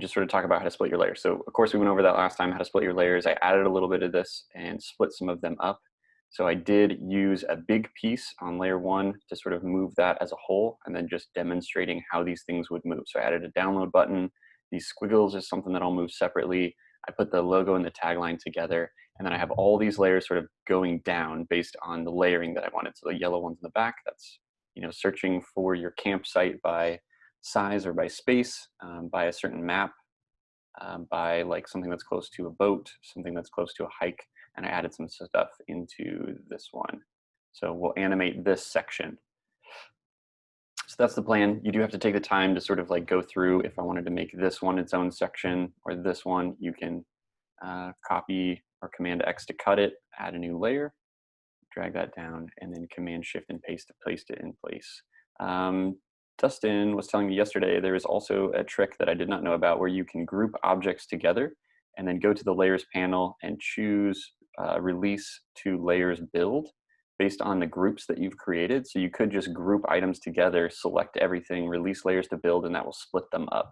just sort of talk about how to split your layers. So of course we went over that last time, how to split your layers. I added a little bit of this and split some of them up. So I did use a big piece on layer 1 to sort of move that as a whole, and then just demonstrating how these things would move. So I added a download button. These squiggles is something that I'll move separately. I put the logo and the tagline together, and then I have all these layers sort of going down based on the layering that I wanted. So the yellow ones in the back, that's, you know, searching for your campsite by size or by space, by a certain map, by like something that's close to a boat, something that's close to a hike, and I added some stuff into this one. So we'll animate this section. So that's the plan. You do have to take the time to sort of like go through. If I wanted to make this one its own section, or this one, you can copy or Command X to cut it, add a new layer, drag that down, and then Command Shift and paste to place it in place. Dustin was telling me yesterday there is also a trick that I did not know about where you can group objects together and then go to the layers panel and choose release to layers build based on the groups that you've created. So you could just group items together, select everything, release layers to build, and that will split them up.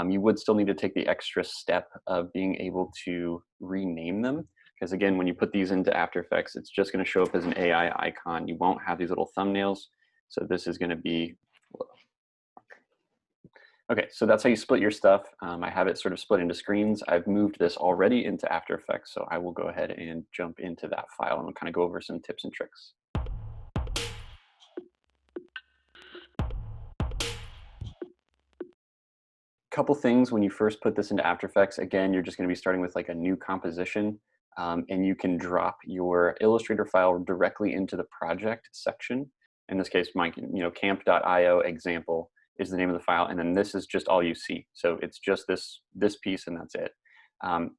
You would still need to take the extra step of being able to rename them, because again, when you put these into After Effects, it's just going to show up as an AI icon. You won't have these little thumbnails. So this is going to be, okay, so that's how you split your stuff. I have it sort of split into screens. I've moved this already into After Effects, so I will go ahead and jump into that file and we'll kind of go over some tips and tricks. Couple things when you first put this into After Effects. Again, you're just going to be starting with like a new composition, and you can drop your Illustrator file directly into the project section. In this case, my camp.io example is the name of the file, and then this is just all you see. So it's just this piece, and that's it.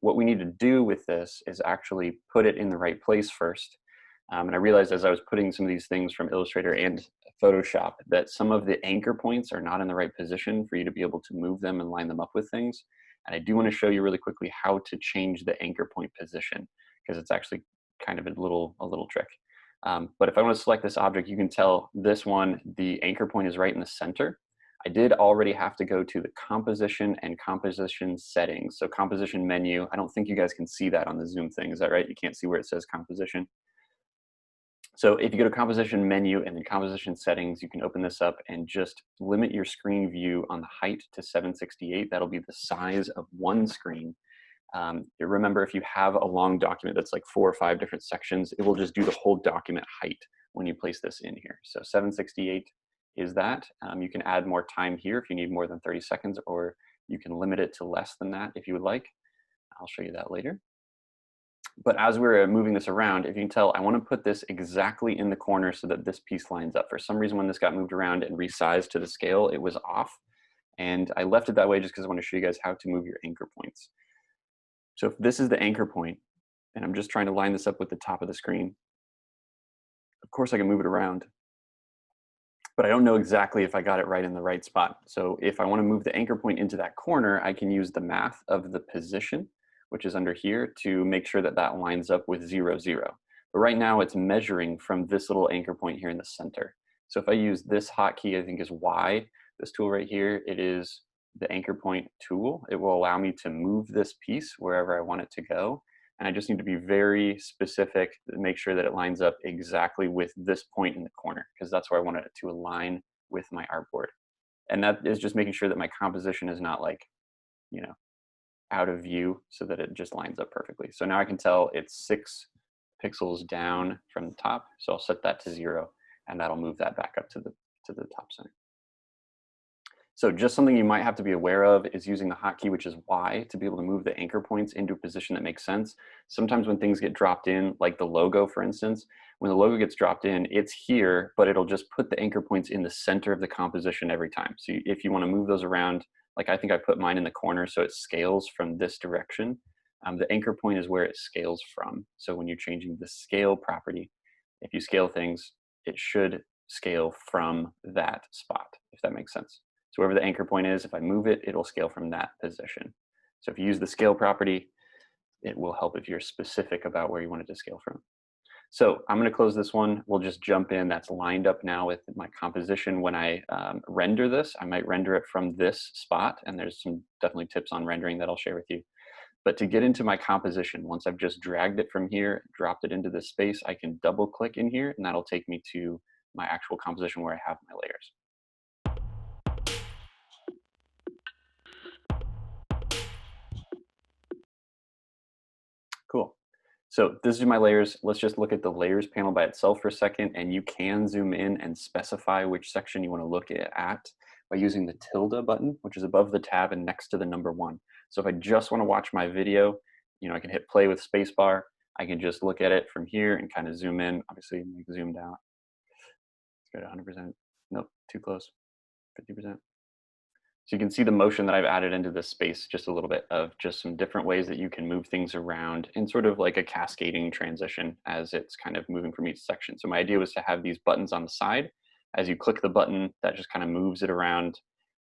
What we need to do with this is actually put it in the right place first. And I realized as I was putting some of these things from Illustrator and Photoshop that some of the anchor points are not in the right position for you to be able to move them and line them up with things. And I do want to show you really quickly how to change the anchor point position, because it's actually kind of a little trick. But if I want to select this object, you can tell this one, the anchor point is right in the center. I did already have to go to the composition and composition settings. So composition menu, I don't think you guys can see that on the Zoom thing. Is that right? You can't see where it says composition. So if you go to composition menu and then composition settings, you can open this up and just limit your screen view on the height to 768. That'll be the size of one screen. Remember, if you have a long document that's like 4 or 5 different sections, it will just do the whole document height when you place this in here. So 768 is that. You can add more time here if you need more than 30 seconds, or you can limit it to less than that if you would like. I'll show you that later. But as we're moving this around, if you can tell, I want to put this exactly in the corner so that this piece lines up. For some reason, when this got moved around and resized to the scale, it was off. And I left it that way just because I want to show you guys how to move your anchor points. So if this is the anchor point, and I'm just trying to line this up with the top of the screen, of course I can move it around, but I don't know exactly if I got it right in the right spot. So if I want to move the anchor point into that corner, I can use the math of the position, which is under here, to make sure that that lines up with 0, 0. But right now it's measuring from this little anchor point here in the center. So if I use this hotkey, I think is Y, this tool right here, it is the anchor point tool. It will allow me to move this piece wherever I want it to go. And I just need to be very specific to make sure that it lines up exactly with this point in the corner, because that's where I want it to align with my artboard. And that is just making sure that my composition is not like, out of view, so that it just lines up perfectly. So now I can tell it's 6 pixels down from the top. So I'll set that to 0, and that'll move that back up to the top center. So just something you might have to be aware of is using the hotkey, which is Y, to be able to move the anchor points into a position that makes sense. Sometimes when things get dropped in, like the logo, for instance, when the logo gets dropped in, it's here, but it'll just put the anchor points in the center of the composition every time. So if you want to move those around, like I think I put mine in the corner so it scales from this direction. The anchor point is where it scales from. So when you're changing the scale property, if you scale things, it should scale from that spot, if that makes sense. So wherever the anchor point is, if I move it, it'll scale from that position. So if you use the scale property, it will help if you're specific about where you want it to scale from. So I'm going to close this one. We'll just jump in. That's lined up now with my composition. When I render this, I might render it from this spot, and there's some definitely tips on rendering that I'll share with you. But to get into my composition, once I've just dragged it from here, dropped it into this space, I can double click in here, and that'll take me to my actual composition where I have my layers. Cool. So this is my layers. Let's just look at the layers panel by itself for a second, and you can zoom in and specify which section you want to look at by using the tilde button, which is above the tab and next to the number 1. So if I just want to watch my video, I can hit play with spacebar. I can just look at it from here and kind of zoom in. Obviously, make zoomed out. Let's go to 100%. Nope, too close. 50%. So you can see the motion that I've added into this space just a little bit of just some different ways that you can move things around in sort of like a cascading transition as it's kind of moving from each section. So my idea was to have these buttons on the side. As you click the button, that just kind of moves it around,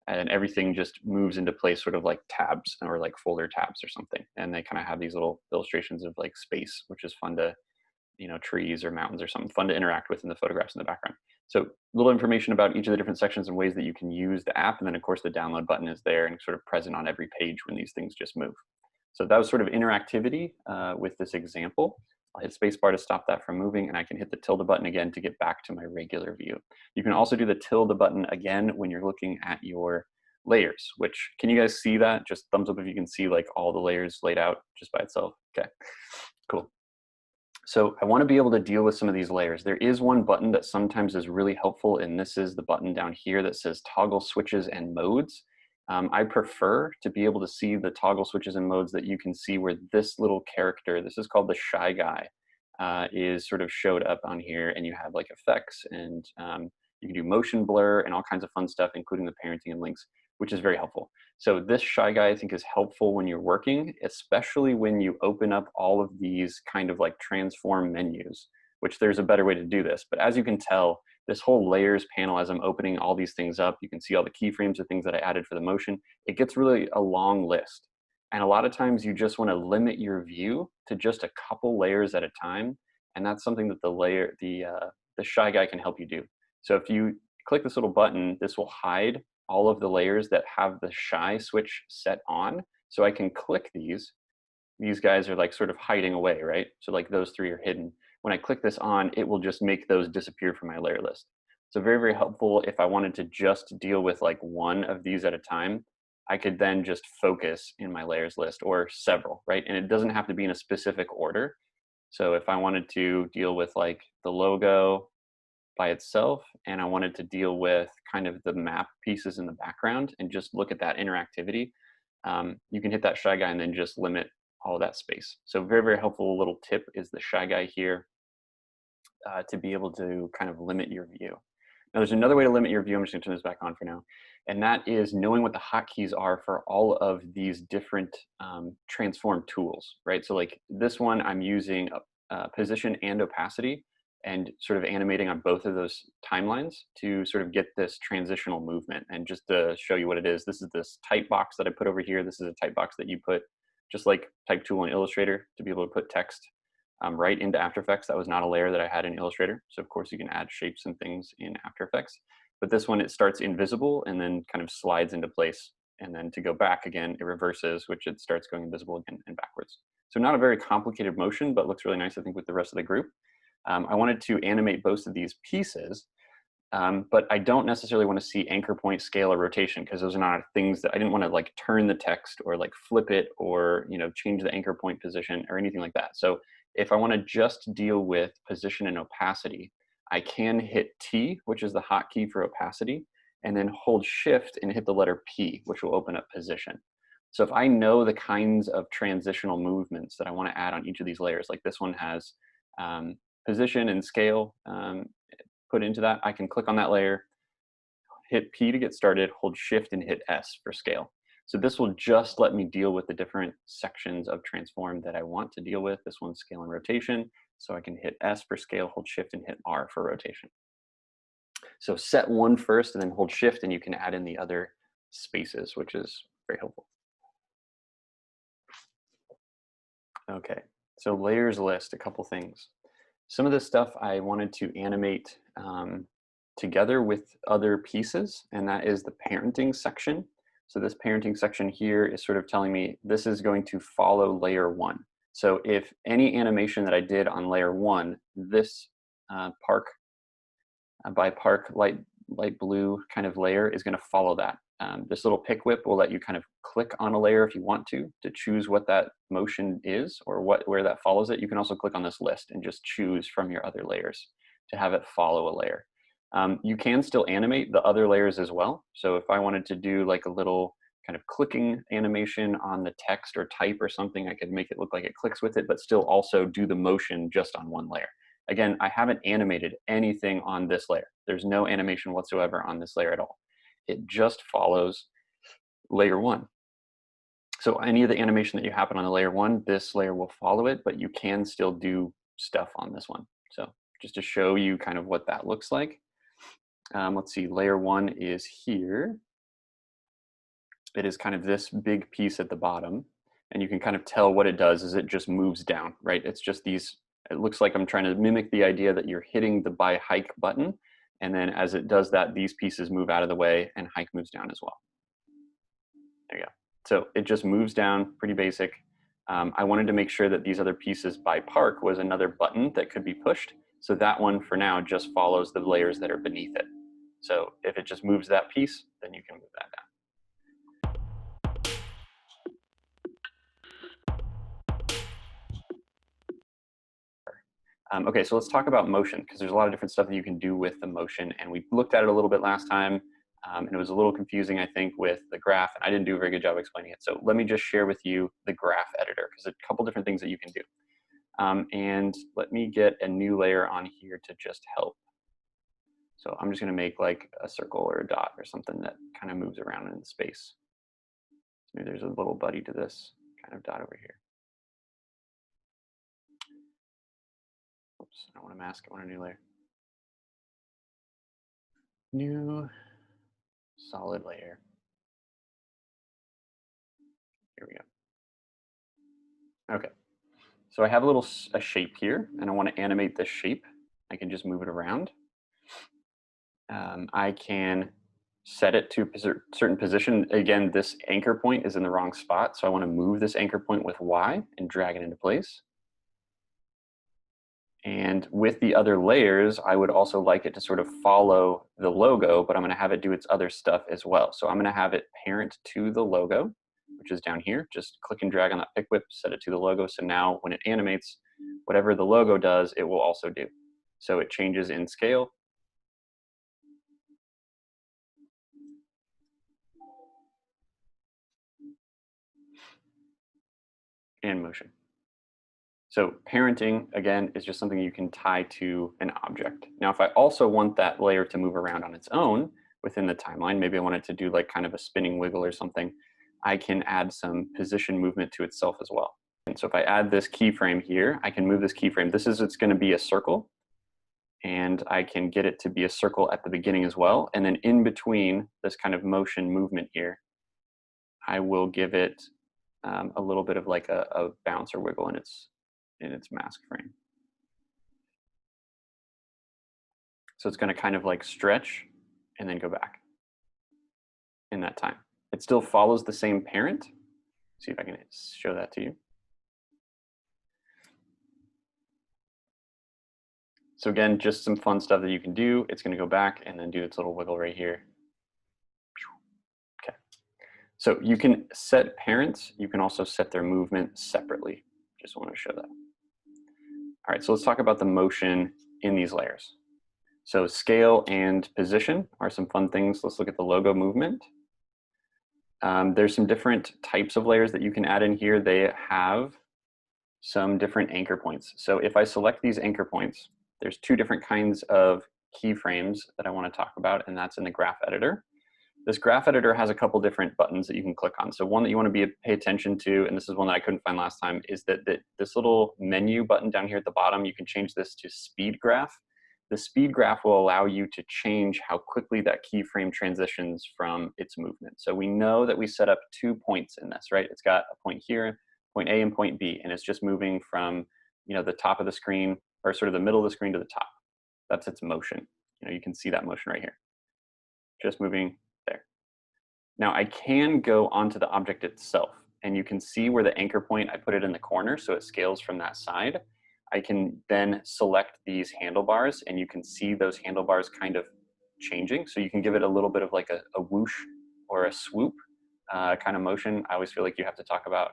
and everything just moves into place sort of like tabs or like folder tabs or something. And they kind of have these little illustrations of like space, which is fun to, trees or mountains or something fun to interact with in the photographs in the background. So little information about each of the different sections and ways that you can use the app. And then of course the download button is there and sort of present on every page when these things just move. So that was sort of interactivity with this example. I'll hit spacebar to stop that from moving, and I can hit the tilde button again to get back to my regular view. You can also do the tilde button again when you're looking at your layers, which, can you guys see that? Just thumbs up if you can see like all the layers laid out just by itself. Okay, cool. So I want to be able to deal with some of these layers. There is one button that sometimes is really helpful, and this is the button down here that says toggle switches and modes. I prefer to be able to see the toggle switches and modes that you can see where this little character, this is called the shy guy, is sort of showed up on here, and you have like effects, and you can do motion blur and all kinds of fun stuff, including the parenting and links, which is very helpful. So this shy guy I think is helpful when you're working, especially when you open up all of these kind of like transform menus, which there's a better way to do this. But as you can tell, this whole layers panel, as I'm opening all these things up, you can see all the keyframes of things that I added for the motion. It gets really a long list. And a lot of times you just want to limit your view to just a couple layers at a time. And that's something that the shy guy can help you do. So if you click this little button, this will hide all of the layers that have the shy switch set on. So I can click these. These guys are like sort of hiding away, right? So like those 3 are hidden. When I click this on, it will just make those disappear from my layer list. So very, very helpful if I wanted to just deal with like one of these at a time. I could then just focus in my layers list, or several, right? And it doesn't have to be in a specific order. So if I wanted to deal with like the logo by itself, and I wanted to deal with kind of the map pieces in the background and just look at that interactivity, you can hit that shy guy and then just limit all of that space. So very, very helpful little tip is the shy guy here to be able to kind of limit your view. Now there's another way to limit your view. I'm just gonna turn this back on for now. And that is knowing what the hotkeys are for all of these different transform tools, right? So like this one, I'm using position and opacity, and sort of animating on both of those timelines to sort of get this transitional movement. And just to show you what it is, this is this type box that I put over here. This is a type box that you put, just like type tool in Illustrator, to be able to put text right into After Effects. That was not a layer that I had in Illustrator. So of course you can add shapes and things in After Effects. But this one, it starts invisible and then kind of slides into place. And then to go back again, it reverses, which it starts going invisible again and backwards. So not a very complicated motion, but looks really nice, I think, with the rest of the group. I wanted to animate both of these pieces, but I don't necessarily want to see anchor point, scale, or rotation, because those are not things that I didn't want to like turn the text or like flip it or change the anchor point position or anything like that. So if I want to just deal with position and opacity, I can hit T, which is the hotkey for opacity, and then hold Shift and hit the letter P, which will open up position. So if I know the kinds of transitional movements that I want to add on each of these layers, like this one has position and scale put into that, I can click on that layer, hit P to get started, hold Shift and hit S for scale. So this will just let me deal with the different sections of transform that I want to deal with. This one's scale and rotation, so I can hit S for scale, hold Shift and hit R for rotation. So set one first and then hold Shift, and you can add in the other spaces, which is very helpful. Okay, so layers list, a couple things. Some of this stuff I wanted to animate together with other pieces, and that is the parenting section. So this parenting section here is sort of telling me this is going to follow layer one. So if any animation that I did on layer one, this park by park light blue kind of layer is going to follow that. This little pick whip will let you kind of click on a layer if you want to choose what that motion is or where that follows it. You can also click on this list and just choose from your other layers to have it follow a layer. You can still animate the other layers as well. So if I wanted to do like a little kind of clicking animation on the text or type or something, I could make it look like it clicks with it, but still also do the motion just on one layer. Again, I haven't animated anything on this layer. There's no animation whatsoever on this layer at all. It just follows layer one. So any of the animation that you happen on the layer one, this layer will follow it, but you can still do stuff on this one. So just to show you kind of what that looks like. Let's see, layer one is here. It is kind of this big piece at the bottom, and you can kind of tell what it does is it just moves down, right? It's just these, it looks like I'm trying to mimic the idea that you're hitting the by hike button, and then as it does that, these pieces move out of the way and hike moves down as well. There you go. So it just moves down, pretty basic. I wanted to make sure that these other pieces by park was another button that could be pushed. So that one for now just follows the layers that are beneath it. So if it just moves that piece, then you can move that down. Okay, so let's talk about motion, because there's a lot of different stuff that you can do with the motion, and we looked at it a little bit last time, and it was a little confusing, I think, with the graph, and I didn't do a very good job explaining it. So let me just share with you the graph editor, because there's a couple different things that you can do. And let me get a new layer on here to just help. So I'm just going to make like a circle or a dot or something that kind of moves around in space. So maybe there's a little buddy to this kind of dot over here. Oops, I don't want to mask, I want a new layer. New solid layer. Here we go. Okay, so I have a shape here, and I want to animate this shape. I can just move it around. I can set it to a certain position. Again, this anchor point is in the wrong spot, so I want to move this anchor point with Y and drag it into place. And with the other layers, I would also like it to sort of follow the logo, but I'm going to have it do its other stuff as well. So I'm going to have it parent to the logo, which is down here. Just click and drag on that pick whip, set it to the logo. So now when it animates, whatever the logo does, it will also do. So it changes in scale. And motion. So parenting, again, is just something you can tie to an object. Now, if I also want that layer to move around on its own within the timeline, maybe I want it to do like kind of a spinning wiggle or something, I can add some position movement to itself as well. And so if I add this keyframe here, I can move this keyframe. It's going to be a circle, and I can get it to be a circle at the beginning as well. And then in between this kind of motion movement here, I will give it a little bit of like a bounce or wiggle in its mask frame. So it's going to kind of like stretch and then go back in that time. It still follows the same parent. See if I can show that to you. So again, just some fun stuff that you can do. It's going to go back and then do its little wiggle right here. Okay. So you can set parents. You can also set their movement separately. Just want to show that. All right, so let's talk about the motion in these layers. So scale and position are some fun things. Let's look at the logo movement. There's some different types of layers that you can add in here. They have some different anchor points. So if I select these anchor points, there's two different kinds of keyframes that I want to talk about, and that's in the graph editor. This graph editor has a couple different buttons that you can click on. So one that you want to pay attention to, and this is one that I couldn't find last time, is that this little menu button down here at the bottom, you can change this to speed graph. The speed graph will allow you to change how quickly that keyframe transitions from its movement. So we know that we set up 2 points in this, right? It's got a point here, point A and point B, and it's just moving from the top of the screen or sort of the middle of the screen to the top. That's its motion. You can see that motion right here, just moving there. Now I can go onto the object itself, and you can see where the anchor point, I put it in the corner so it scales from that side. I can then select these handlebars, and you can see those handlebars kind of changing. So you can give it a little bit of like a whoosh or a swoop kind of motion. I always feel like you have to talk about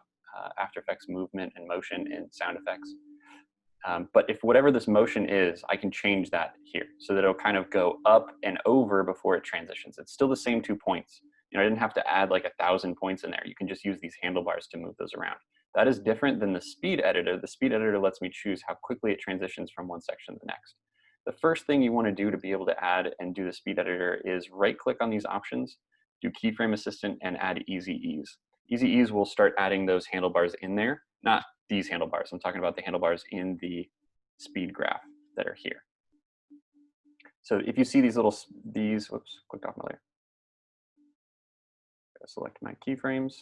After Effects movement and motion in sound effects. But if whatever this motion is, I can change that here so that it'll kind of go up and over before it transitions. It's still the same 2 points. I didn't have to add like 1,000 points in there. You can just use these handlebars to move those around. That is different than the speed editor. The speed editor lets me choose how quickly it transitions from one section to the next. The first thing you want to do to be able to add and do the speed editor is right click on these options, do keyframe assistant, and add easy ease. Easy ease will start adding those handlebars in there, not these handlebars. I'm talking about the handlebars in the speed graph that are here. So if you see whoops, clicked off my layer. Select my keyframes,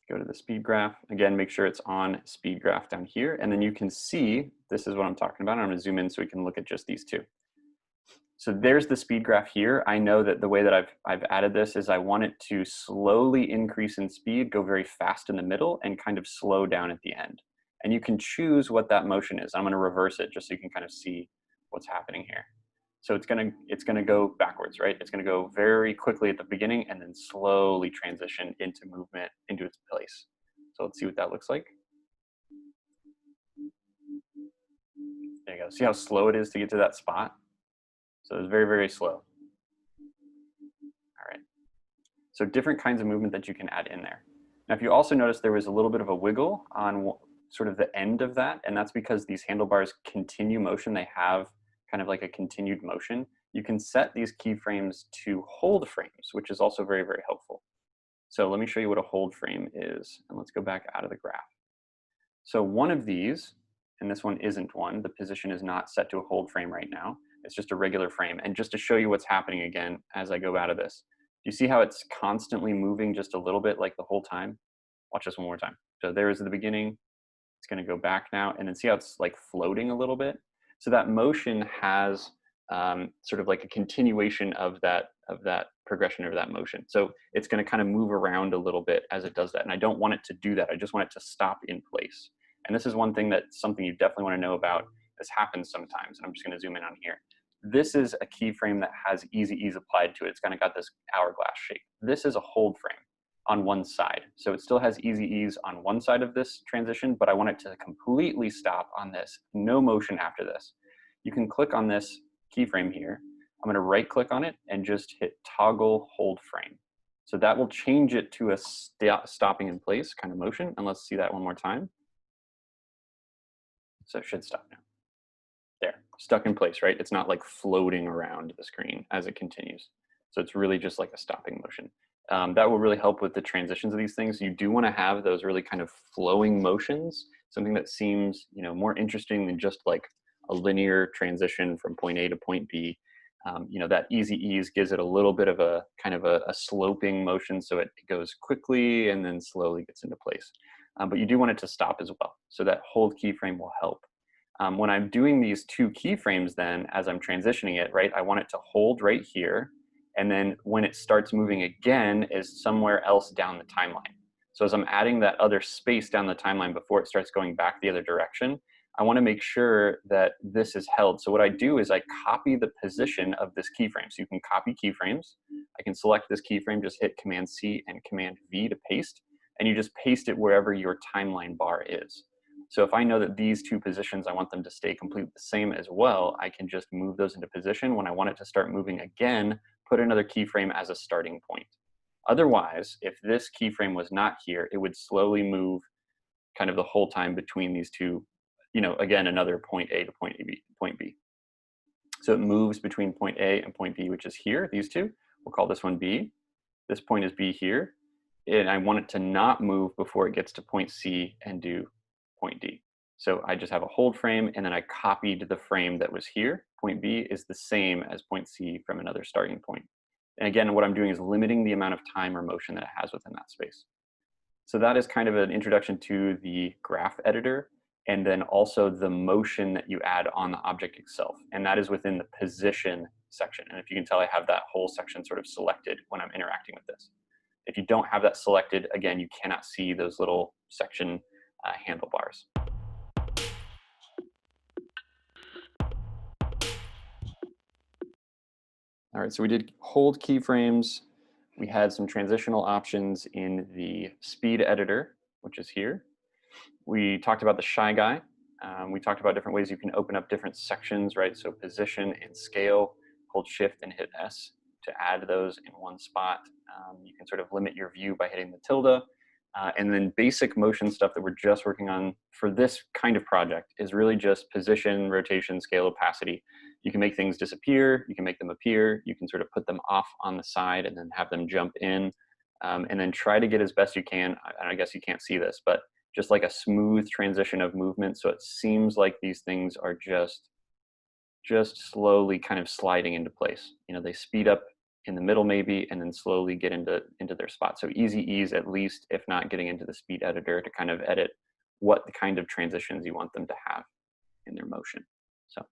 go to the speed graph. Again, make sure it's on speed graph down here. And then you can see, this is what I'm talking about. I'm gonna zoom in so we can look at just these two. So there's the speed graph here. I know that the way that I've added this is I want it to slowly increase in speed, go very fast in the middle, and kind of slow down at the end. And you can choose what that motion is. I'm gonna reverse it just so you can kind of see what's happening here. So it's gonna go backwards, right? It's gonna go very quickly at the beginning and then slowly transition into movement, into its place. So let's see what that looks like. There you go. See how slow it is to get to that spot? So it's very, very slow. All right. So different kinds of movement that you can add in there. Now, if you also notice, there was a little bit of a wiggle on sort of the end of that, and that's because these handlebars continue motion. They have kind of like a continued motion. You can set these keyframes to hold frames, which is also very, very helpful. So let me show you what a hold frame is, and let's go back out of the graph. So one of these, and this one isn't one, the position is not set to a hold frame right now. It's just a regular frame. And just to show you what's happening again as I go out of this, do you see how it's constantly moving just a little bit like the whole time? Watch this one more time. So there is the beginning. It's going to go back now, and then see how it's like floating a little bit. So that motion has sort of like a continuation of that progression of that motion. So it's going to kind of move around a little bit as it does that. And I don't want it to do that. I just want it to stop in place. And this is one thing that's something you definitely want to know about. This happens sometimes, and I'm just going to zoom in on here. This is a keyframe that has easy ease applied to it. It's kind of got this hourglass shape. This is a hold frame on one side. So it still has easy ease on one side of this transition, but I want it to completely stop on this. No motion after this. You can click on this keyframe here. I'm going to right click on it and just hit toggle hold frame. So that will change it to a stopping in place kind of motion. And let's see that one more time. So it should stop now. There, stuck in place, right? It's not like floating around the screen as it continues. So it's really just like a stopping motion. That will really help with the transitions of these things. You do want to have those really kind of flowing motions, something that seems, more interesting than just like a linear transition from point A to point B. That easy ease gives it a little bit of a kind of a sloping motion, so it goes quickly and then slowly gets into place. But you do want it to stop as well. So that hold keyframe will help. When I'm doing these two keyframes then, as I'm transitioning it, right, I want it to hold right here. And then when it starts moving again is somewhere else down the timeline. So as I'm adding that other space down the timeline before it starts going back the other direction, I want to make sure that this is held. So what I do is I copy the position of this keyframe. So you can copy keyframes. I can select this keyframe, just hit Command C and Command V to paste, and you just paste it wherever your timeline bar is. So if I know that these two positions, I want them to stay completely the same as well, I can just move those into position. When I want it to start moving again, put another keyframe as a starting point. Otherwise, if this keyframe was not here, it would slowly move kind of the whole time between these two, again, another point A to point B. So it moves between point A and point B, which is here, these two. We'll call this one B. This point is B here. And I want it to not move before it gets to point C and do point D. So I just have a hold frame, and then I copied the frame that was here. Point B is the same as point C from another starting point. And again, what I'm doing is limiting the amount of time or motion that it has within that space. So that is kind of an introduction to the graph editor. and then also the motion that you add on the object itself. And that is within the position section. And if you can tell, I have that whole section sort of selected when I'm interacting with this. If you don't have that selected, again, you cannot see those little section handlebars. All right, so we did hold keyframes. We had some transitional options in the speed editor, which is here. We talked about the shy guy. We talked about different ways you can open up different sections, right? So position and scale, hold shift and hit S to add those in one spot. You can sort of limit your view by hitting the tilde. And then basic motion stuff that we're just working on for this kind of project is really just position, rotation, scale, opacity. You can make things disappear, you can make them appear, you can sort of put them off on the side and then have them jump in. And then try to get as best you can, I guess you can't see this, but just like a smooth transition of movement. So it seems like these things are just slowly kind of sliding into place. You know, they speed up in the middle maybe, and then slowly get into their spot. So easy ease at least, if not getting into the speed editor to kind of edit what the kind of transitions you want them to have in their motion. So